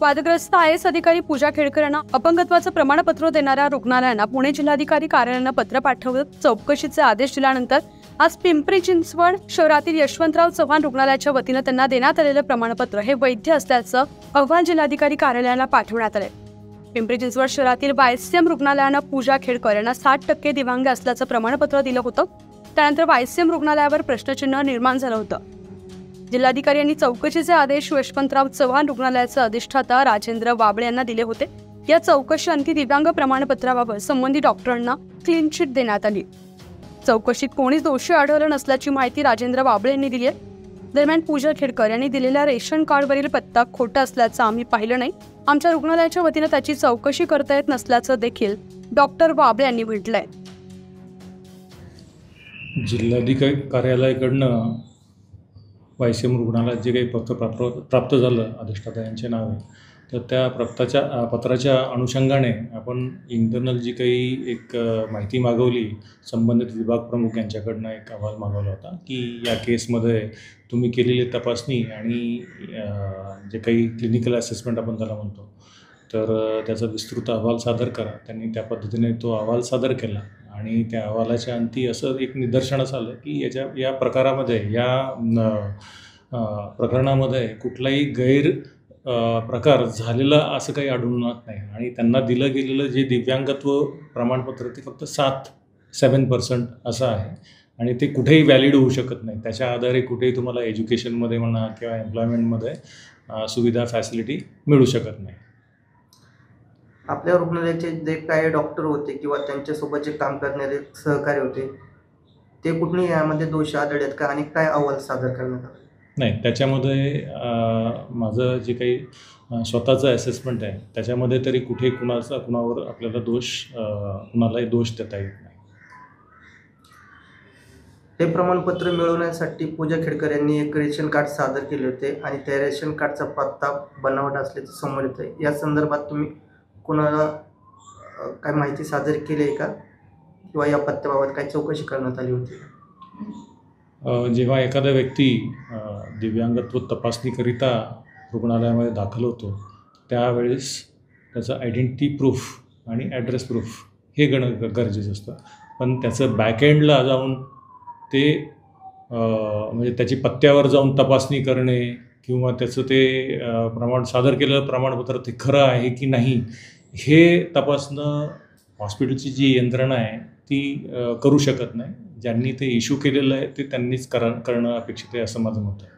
वादग्रस्त IAS अधिकारी पूजा खेडकर यांना अपंगत्वाचं प्रमाणपत्र देणाऱ्या रुग्णालयांना पुणे जिल्हाधिकारी कार्यालयानं पत्र पाठवत चौकशीचे आदेश दिल्यानंतर आज पिंपरी चिंचवड शहरातील यशवंतराव चव्हाण रुग्णालयाच्या वतीनं त्यांना देण्यात आलेलं प्रमाणपत्र हे वैध असल्याचं अहवाल जिल्हाधिकारी कार्यालयाला पाठवण्यात आले। पिंपरी चिंचवड शहरातील YCM रुग्णालयानं पूजा खेडकर यांना 60% दिव्यांग असल्याचं प्रमाणपत्र दिलं होतं। त्यानंतर YCM रुग्णालयावर प्रश्नचिन्ह निर्माण झालं होतं। जिल्हाधिकारी यांनी चौकशीचे आदेश यशवंतराव चव्हाण रुग्णालयाचे अधिष्ठाता राजेंद्र वाबळे यांना दिले होते। या चौकशी अंती दिव्यांग प्रमाणपत्राबाबत संबंधित डॉक्टरांना क्लीन चिट देण्यात आली। चौकशीत कोणीच दोषी आढळलं नसल्याची माहिती राजेंद्र वाबळे यांनी दिली आहे। दरम्यान पूजा खेडकर यांनी दिलेल्या रेशन कार्डवरील पत्ता खोटा असल्याचं आम्ही पाहिलं नाही। आमच्या रुग्णालयाच्या वतीनं त्याची चौकशी करता येत नसल्याचं देखील डॉक्टर वाबळे यांनी म्हटलंय। जिल्हाधिकारी कार्यालयाकडनं YCM रुग्णालयात जे काही पत्र प्राप्त झालं अधिष्ठाता यांचे नावे, तर त्या पत्राच्या अनुषंगाने आपण इंटरनल जी काही एक माहिती मागवली, संबंधित विभाग प्रमुख यांच्याकडनं एक अहवाल मागवला होता की या केसमध्ये तुम्ही केलेली तपासणी आणि जे काही क्लिनिकल असेसमेंट आपण त्याला म्हणतो, तर त्याचा विस्तृत अहवाल सादर करा। त्यांनी त्या पद्धतीने तो अहवाल सादर केला आणि त्या अहवालाच्या अंती असं एक निदर्शनास आलं की या प्रकरणामध्ये कुठलाही प्रकार झालेला असं काही आढळून नाही आणि त्यांना दिलं गेलेलं जे दिव्यांगत्व प्रमाणपत्र ते फक्त 7% असं आहे आणि ते कुठेही व्हॅलिड होऊ शकत नाही। त्याच्या आधारे कुठेही तुम्हाला एज्युकेशनमध्ये म्हणा किंवा एम्प्लॉयमेंटमध्ये सुविधा फॅसिलिटी मिळू शकत नाही। आपल्या रुग्णालयाचे जे काही डॉक्टर होते किंवा त्यांच्यासोबत जे काम करणारे सहकारी होते ते कुठे यामध्ये दोष आढळलेत का आणि काय अहवाल सादर करण्यात आला? नाही, त्याच्यामध्ये माझं जे काही स्वतःचं असेसमेंट आहे त्याच्यामध्ये तरी कुठे कुणावर आपल्याला कुणालाही दोष देता येत नाही। हे प्रमाणपत्र मिळवण्यासाठी पूजा खेडकर यांनी एक रेशन कार्ड सादर केले होते आणि त्या रेशन कार्डचा पत्ता बनावट असल्याचं समोर येतं आहे। या संदर्भात तुम्ही कोणाला काय माहिती सादर केली आहे का किंवा या पत्त्याबाबत काय चौकशी करण्यात आली होती? जेव्हा एखादा व्यक्ती दिव्यांगत्व तपासणीकरिता रुग्णालयामध्ये दाखल होतो त्यावेळेस त्याचं आयडेंटिटी प्रूफ आणि ॲड्रेस प्रूफ हे गरजेचं असतं, पण त्याचं बॅकएंडला जाऊन ते म्हणजे त्याची पत्त्यावर जाऊन तपासणी करणे किंवा त्याचं ते सादर केलेलं प्रमाणपत्र ते खरं आहे की नाही हे तपासणं हॉस्पिटलची जी यंत्रणा आहे ती करू शकत नाही। ज्यांनी ते इश्यू केलेलं आहे ते त्यांनीच करणं अपेक्षित आहे असं माझं मत आहे।